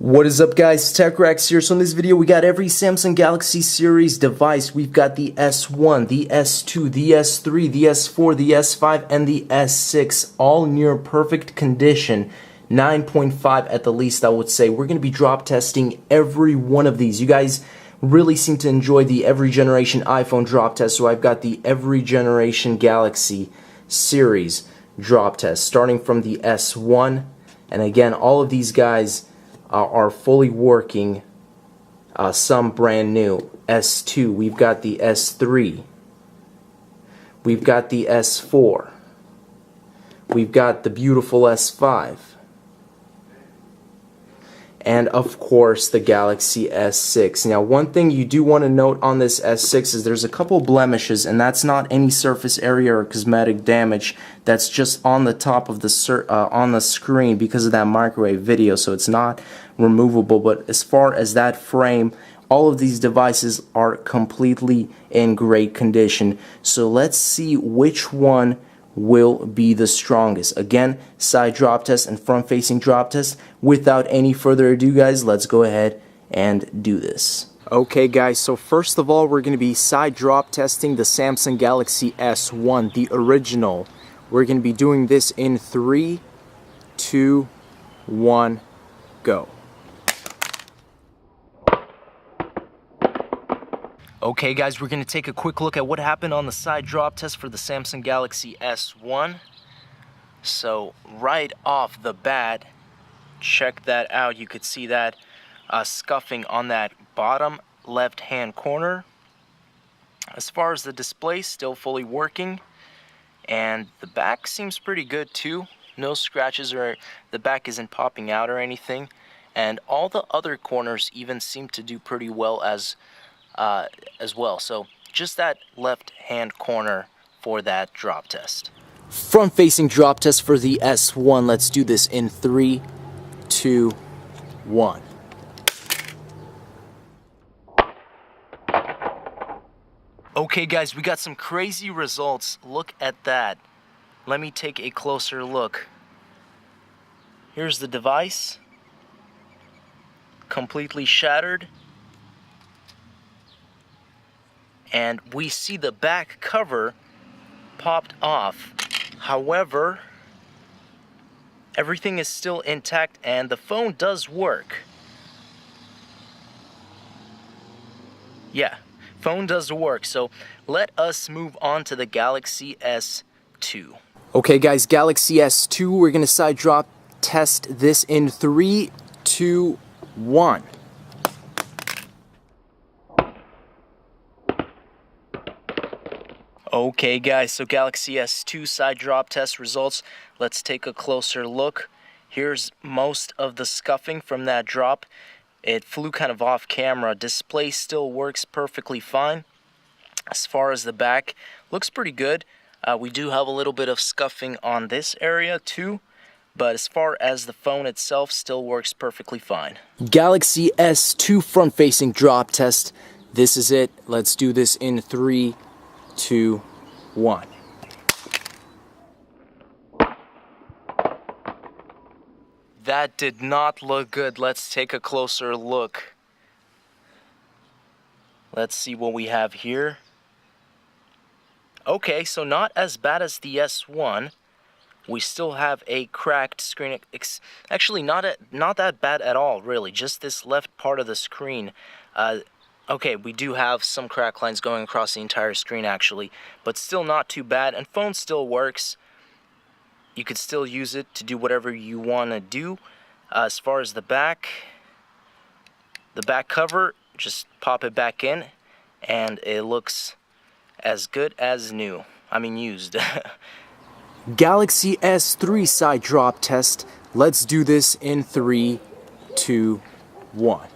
What is up, guys? TechRex here. So in this video we got every Samsung Galaxy series device. We've got the S1, the S2, the S3, the S4, the S5, and the S6 all near perfect condition. 9.5 at the least, I would say. We're going to be drop testing every one of these. You guys really seem to enjoy the every generation iPhone drop test, so I've got the every generation Galaxy series drop test starting from the S1. And again, all of these guys are fully working, some brand new. S2, we've got the S3, we've got the S4, we've got the beautiful S5, and of course the Galaxy S6. Now, one thing you do want to note on this S6 is there's a couple blemishes, and that's not any surface area or cosmetic damage. That's just on the top of the on the screen because of that microwave video, so it's not removable. But as far as that frame, all of these devices are completely in great condition. So let's see which one will be the strongest. Again, side drop test and front facing drop test. Without any further ado, guys, let's go ahead and do this. Okay, guys, so first of all, we're going to be side drop testing the Samsung Galaxy S1, the original. We're going to be doing this in 3, 2, 1, go. Okay, guys, we're going to take a quick look at what happened on the side drop test for the Samsung Galaxy S1. So right off the bat, check that out. You could see that scuffing on that bottom left hand corner. As far as the display, still fully working, and the back seems pretty good too. No scratches, or the back isn't popping out or anything, and all the other corners even seem to do pretty well as well. So just that left hand corner for that drop test. Front facing drop test for the S1. Let's do this in 3, 2, 1. Okay, guys, we got some crazy results. Look at that. Let me take a closer look. Here's the device, completely shattered. And we see the back cover popped off. However, everything is still intact and the phone does work. Yeah, phone does work. So let us move on to the Galaxy S2. Okay, guys, Galaxy S2, we're going to side drop test this in 3, 2, 1. Okay, guys, so Galaxy S2 side drop test results. Let's take a closer look. Here's most of the scuffing from that drop. It flew kind of off camera. Display still works perfectly fine. As far as the back, looks pretty good. We do have a little bit of scuffing on this area too, but as far as the phone itself, still works perfectly fine. Galaxy S2 front-facing drop test. This is it. Let's do this in 3, 2, 1. That did not look good. Let's take a closer look. Let's see what we have here. Okay, so not as bad as the S1. We still have a cracked screen. Actually, not that bad at all, really. Just this left part of the screen. Okay, we do have some crack lines going across the entire screen, actually, but still not too bad, and phone still works. You could still use it to do whatever you want to do. As far as the back cover, just pop it back in, and it looks as good as new. I mean, used. Galaxy S3 side drop test. Let's do this in 3, 2, 1.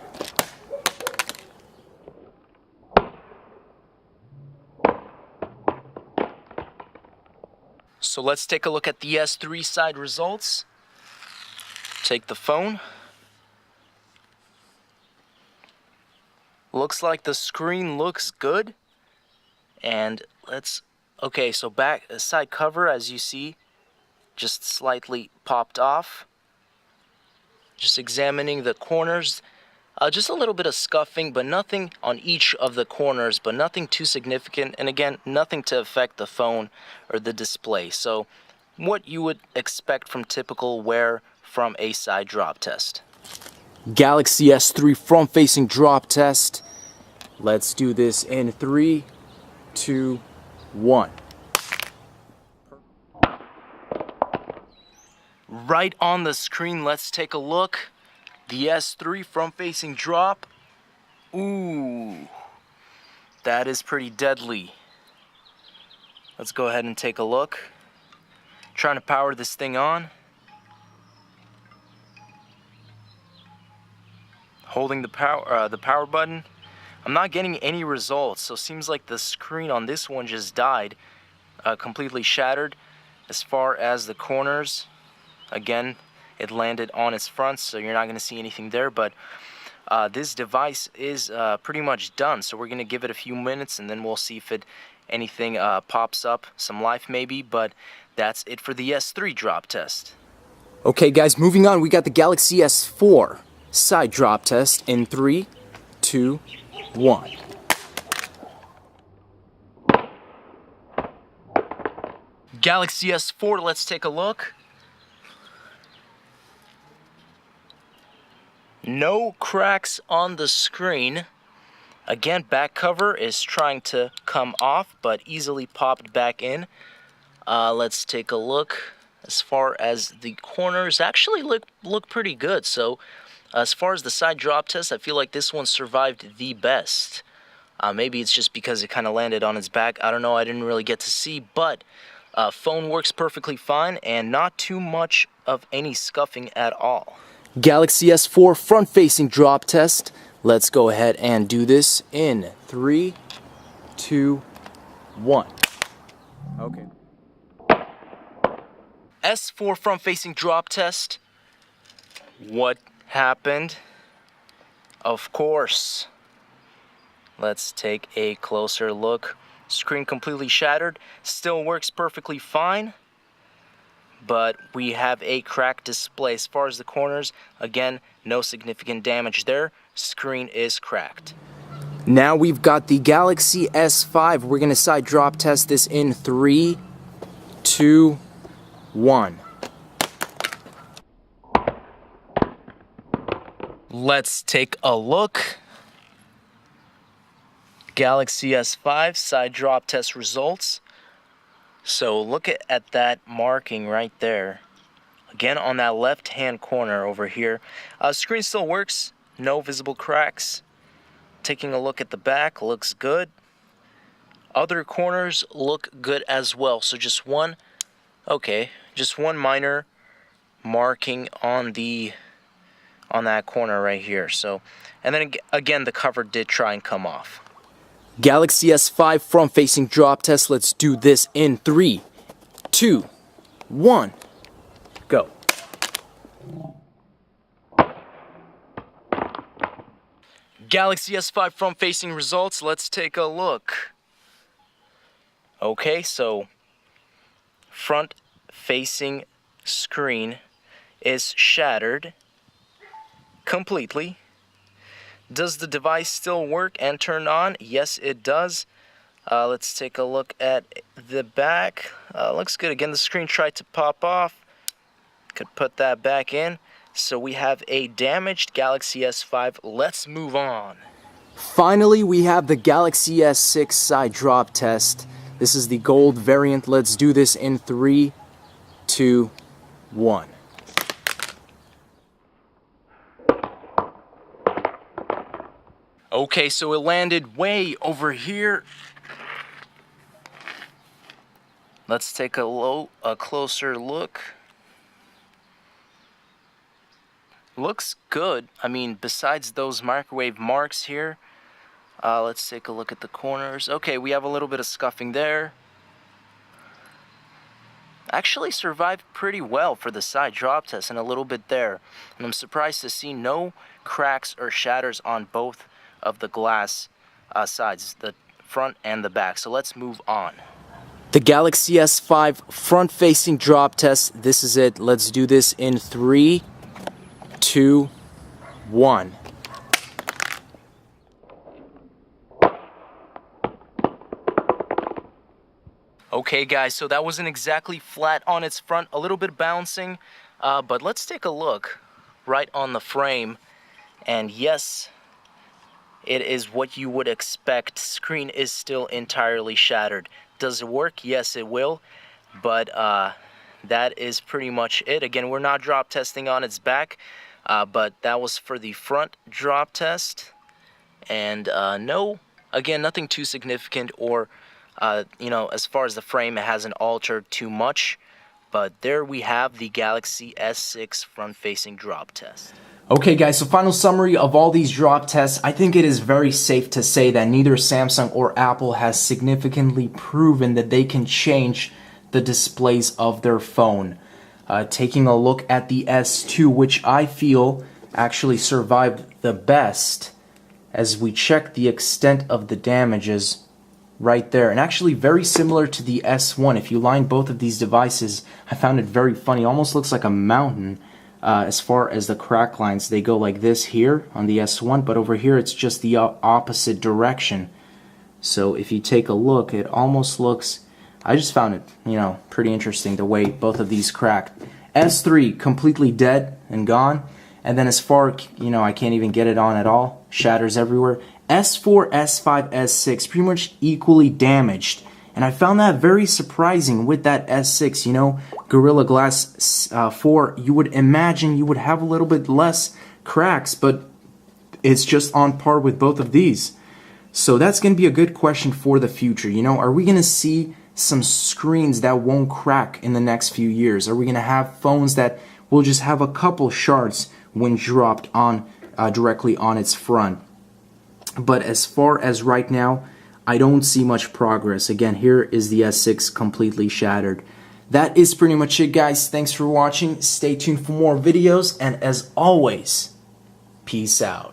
So let's take a look at the S3 side results. Take the phone. Looks like the screen looks good. And okay, so back side cover, as you see, just slightly popped off. Just examining the corners. Just a little bit of scuffing, but nothing on each of the corners, but nothing too significant. And again, nothing to affect the phone or the display. So what you would expect from typical wear from a side drop test. Galaxy S3 front-facing drop test. Let's do this in 3, 2, 1. Right on the screen, let's take a look. The S3 front-facing drop. Ooh, that is pretty deadly. Let's go ahead and take a look. Trying to power this thing on. Holding the power button. I'm not getting any results, so it seems like the screen on this one just died, completely shattered. As far as the corners, again, it landed on its front, so you're not going to see anything there, but this device is pretty much done. So we're going to give it a few minutes, and then we'll see if anything pops up, some life maybe, but that's it for the S3 drop test. Okay guys, moving on, we got the Galaxy S4 side drop test in 3, 2, 1. Galaxy S4, let's take a look. No cracks on the screen. Again, back cover is trying to come off, but easily popped back in. Let's take a look. As far as the corners, actually look pretty good. So, as far as the side drop test, I feel like this one survived the best. Maybe it's just because it kind of landed on its back. I don't know. I didn't really get to see, but phone works perfectly fine and not too much of any scuffing at all. Galaxy S4 front-facing drop test. Let's go ahead and do this in 3, 2, 1. Okay. S4 front-facing drop test. What happened? Of course. Let's take a closer look. Screen completely shattered. Still works perfectly fine. But we have a cracked display. As far as the corners, again, no significant damage there. Screen is cracked. Now we've got the Galaxy S5. We're going to side drop test this in 3, 2, 1. Let's take a look. Galaxy S5 side drop test results. So look at that marking right there. Again, on that left-hand corner over here. Screen still works. No visible cracks. Taking a look at the back, looks good. Other corners look good as well. So just one minor marking on that corner right here. So, and then again, the cover did try and come off. Galaxy S5 front-facing drop test. Let's do this in 3, 2, 1. Go. Galaxy S5 front-facing results. Let's take a look. Okay, so front-facing screen is shattered completely. Does the device still work and turn on? Yes, it does. Let's take a look at the back. Looks good. Again, the screen tried to pop off. Could put that back in. So we have a damaged Galaxy S5. Let's move on. Finally, we have the Galaxy S6 side drop test. This is the gold variant. Let's do this in 3, 2, 1. Okay, so it landed way over here. Let's take a closer look. Looks good. I mean, besides those microwave marks here, let's take a look at the corners. Okay, we have a little bit of scuffing there. Actually survived pretty well for the side drop test, and a little bit there. And I'm surprised to see no cracks or shatters on both of the glass sides, the front and the back. So let's move on. The Galaxy S5 front-facing drop test. This is it. Let's do this in 3, 2, 1. Okay guys, so that wasn't exactly flat on its front, a little bit bouncing, but let's take a look right on the frame. And yes, it is what you would expect. Screen is still entirely shattered. Does it work? Yes, it will, but that is pretty much it. Again, we're not drop testing on its back, but that was for the front drop test. And no, again, nothing too significant, or you know, as far as the frame, it hasn't altered too much. But there we have the Galaxy S6 front-facing drop test. Okay guys, so final summary of all these drop tests. I think it is very safe to say that neither Samsung or Apple has significantly proven that they can change the displays of their phone. Taking a look at the S2, which I feel actually survived the best, as we check the extent of the damages right there, and actually very similar to the S1. If you line both of these devices, I found it very funny. Almost looks like a mountain. As far as the crack lines, they go like this here on the S1, but over here it's just the opposite direction. So if you take a look, it almost looks, I just found it, you know, pretty interesting the way both of these cracked. S3 completely dead and gone, and then as far, you know, I can't even get it on at all, shatters everywhere. S4, S5, S6 pretty much equally damaged, and I found that very surprising with that S6. You know, Gorilla Glass 4, you would imagine you would have a little bit less cracks, but it's just on par with both of these. So that's going to be a good question for the future. You know, are we going to see some screens that won't crack in the next few years? Are we going to have phones that will just have a couple shards when dropped on directly on its front? But as far as right now, I don't see much progress. Again, here is the S6 completely shattered. That is pretty much it, guys. Thanks for watching. Stay tuned for more videos, and as always, peace out.